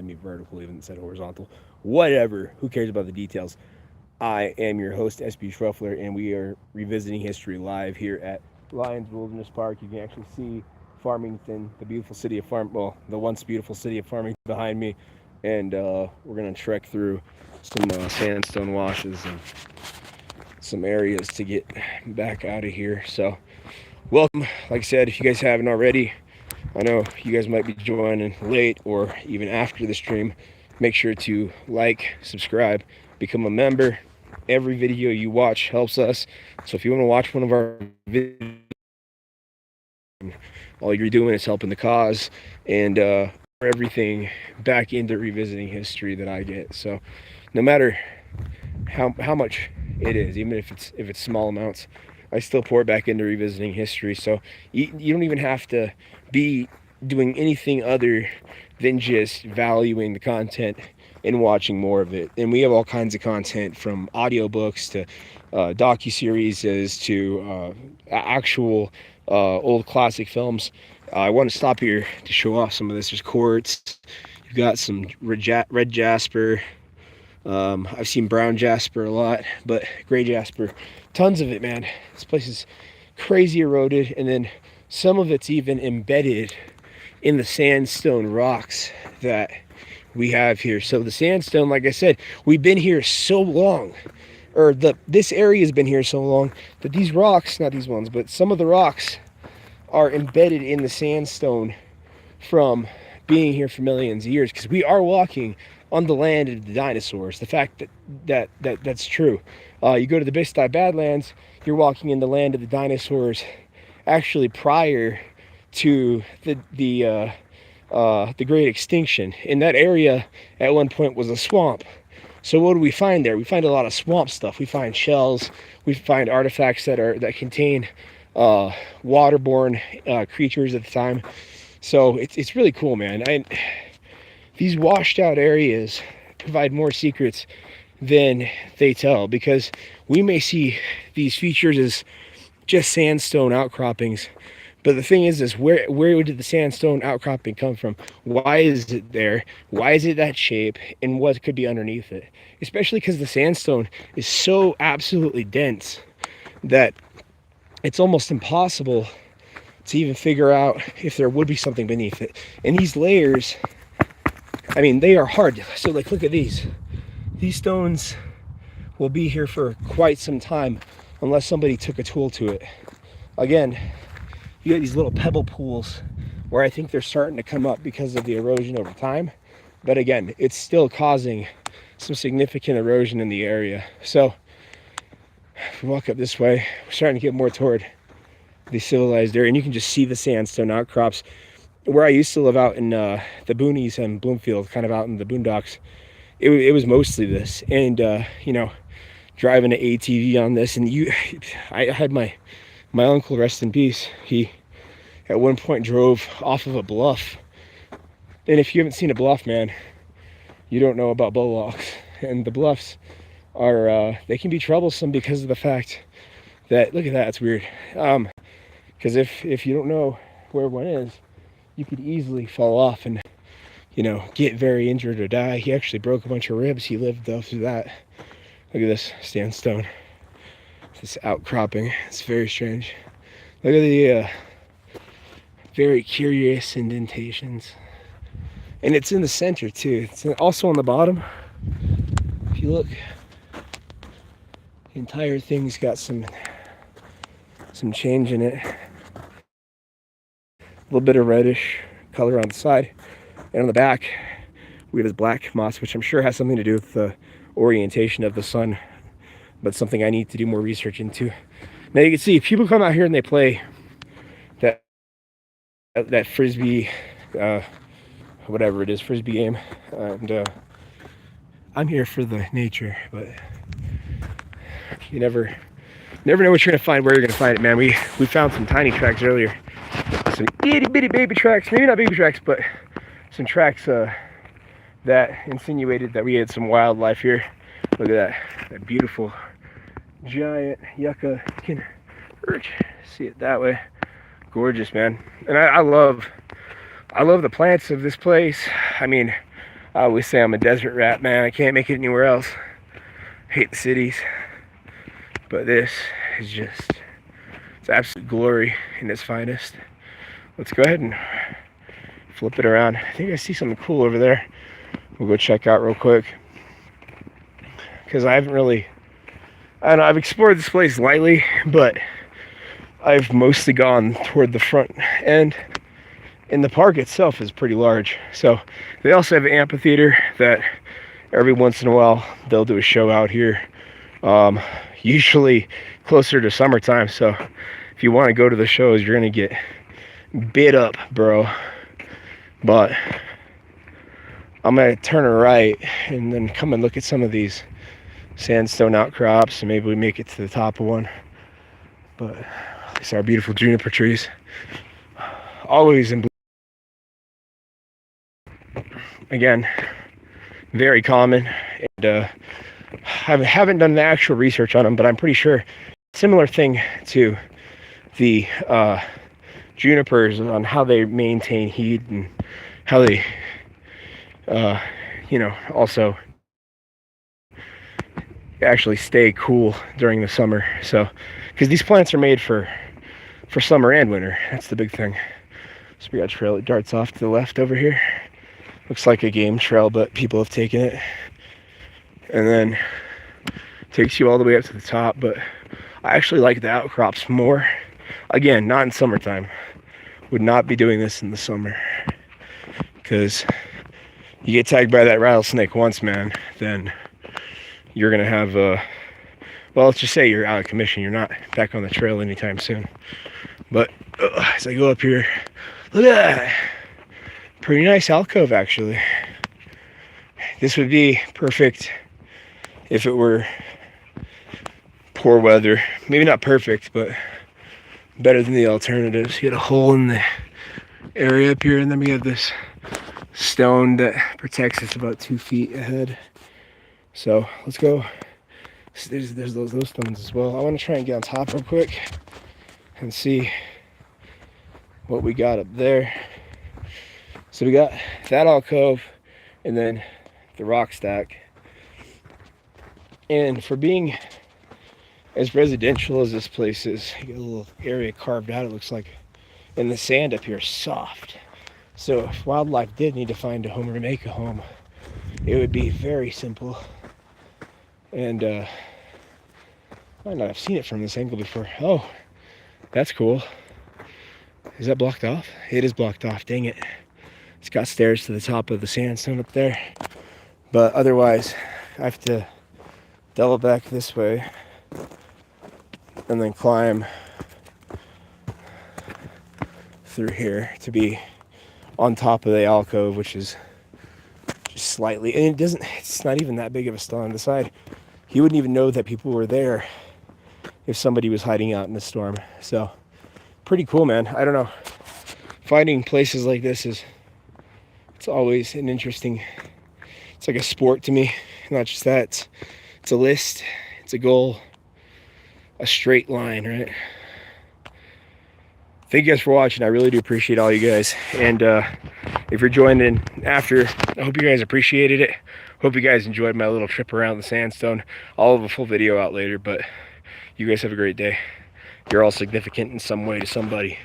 had me vertical, even said horizontal. Whatever. Who cares about the details? I am your host, SB Schruffler, and we are revisiting history live here at Lions Wilderness Park. You can actually see Farmington, the beautiful city of the once beautiful city of Farmington behind me. And we're going to trek through some sandstone washes and some areas to get back out of here. So, welcome. Like I said, if you guys haven't already, I know you guys might be joining late or even after the stream. Make sure to like, subscribe, become a member. Every video you watch helps us. So if you want to watch one of our videos, all you're doing is helping the cause and everything back into revisiting history that I get. So no matter how much it is, even if it's small amounts, I still pour it back into revisiting history. So you don't even have to be doing anything other than just valuing the content and watching more of it. And we have all kinds of content, from audiobooks to docu-series to actual old classic films. I want to stop here to show off some of this. There's quartz. You've got some red jasper. I've seen brown jasper a lot, but gray jasper, tons of it, man. This place is crazy eroded, and then some of it's even embedded in the sandstone rocks that we have here. So the sandstone, like I said, we've been here so long, or this area has been here so long, that these rocks, not these ones, but some of the rocks are embedded in the sandstone from being here for millions of years, because we are walking on the land of the dinosaurs. The fact that's true. You go to the Bisti Badlands, you're walking in the land of the dinosaurs, actually prior to the great extinction. In that area at one point was a swamp. So what do we find there? We find a lot of swamp stuff. We find shells, we find artifacts that contain waterborne creatures at the time. So it's really cool, man. These washed out areas provide more secrets than they tell, because we may see these features as just sandstone outcroppings, but the thing is where did the sandstone outcropping come from? Why is it there? Why is it that shape? And what could be underneath it? Especially because the sandstone is so absolutely dense that it's almost impossible to even figure out if there would be something beneath it. And these layers, I mean, they are hard. So like, look at these. These stones will be here for quite some time unless somebody took a tool to it. Again, you got these little pebble pools where I think they're starting to come up because of the erosion over time. But again, it's still causing some significant erosion in the area. So if we walk up this way, we're starting to get more toward the civilized area, and you can just see the sandstone outcrops. Where I used to live out in the boonies and Bloomfield, kind of out in the boondocks, it was mostly this. And you know, driving an ATV on this, and I had my uncle, rest in peace, he at one point drove off of a bluff. And if you haven't seen a bluff, man, you don't know about bow walks. And the bluffs are they can be troublesome because of the fact that, look at that, it's weird, because if you don't know where one is, you could easily fall off and, you know, get very injured or die. He actually broke a bunch of ribs. He lived though through that. Look at this sandstone, this outcropping. It's very strange. Look at the very curious indentations, and it's in the center too. It's also on the bottom. If you look, the entire thing's got some change in it. A little bit of reddish color on the side, and on the back we have this black moss, which I'm sure has something to do with the orientation of the sun, but something I need to do more research into. Now you can see people come out here and they play that frisbee, whatever it is, frisbee game, and I'm here for the nature, but you never know what you're gonna find, where you're gonna find it, man. We found some tiny tracks earlier, some itty bitty baby tracks, maybe not baby tracks, but some tracks that insinuated that we had some wildlife here. Look at that beautiful giant yucca. You can see it that way. Gorgeous, man. And I love the plants of this place. I mean, I always say I'm a desert rat, man. I can't make it anywhere else. Hate the cities. But this is just, it's absolute glory in its finest. Let's go ahead and flip it around. I think I see something cool over there. We'll go check out real quick. Because I haven't really, I don't know, I've explored this place lightly, but I've mostly gone toward the front end. And the park itself is pretty large. So they also have an amphitheater that every once in a while they'll do a show out here. Usually closer to summertime. So if you want to go to the shows, you're going to get bit up, bro. But I'm going to turn right and then come and look at some of these sandstone outcrops, and maybe we make it to the top of one. But these are beautiful juniper trees. Always in bloom. Again, very common, and I haven't done the actual research on them, but I'm pretty sure similar thing to the junipers on how they maintain heat and how they, also actually stay cool during the summer. So, because these plants are made for summer and winter. That's the big thing. So we got a trail that darts off to the left over here. Looks like a game trail, but people have taken it. And then takes you all the way up to the top. But I actually like the outcrops more. Again, not in summertime. Would not be doing this in the summer. Because you get tagged by that rattlesnake once, man, then you're going to have, well, let's just say you're out of commission. You're not back on the trail anytime soon. But as I go up here, look at that. Pretty nice alcove, actually. This would be perfect if it were poor weather. Maybe not perfect, but better than the alternatives. You get a hole in the area up here, and then we have this stone that protects us about 2 feet ahead. So let's go. There's those stones as well. I want to try and get on top real quick and see what we got up there. So we got that alcove and then the rock stack. And for being as residential as this place is, you get a little area carved out, it looks like. And the sand up here is soft. So if wildlife did need to find a home or make a home, it would be very simple. And I might not have seen it from this angle before. Oh, that's cool. Is that blocked off? It is blocked off, dang it. It's got stairs to the top of the sandstone up there. But otherwise, I have to double back this way and then climb through here to be on top of the alcove, which is just slightly, and it's not even that big of a stone on the side. You wouldn't even know that people were there if somebody was hiding out in the storm. So pretty cool, man. I don't know, finding places like this it's always an interesting, it's like a sport to me. Not just that, it's a list, it's a goal, a straight line, right? Thank you guys for watching. I really do appreciate all you guys. And if you're joining in after, I hope you guys appreciated it. Hope you guys enjoyed my little trip around the sandstone. I'll have a full video out later, but you guys have a great day. You're all significant in some way to somebody.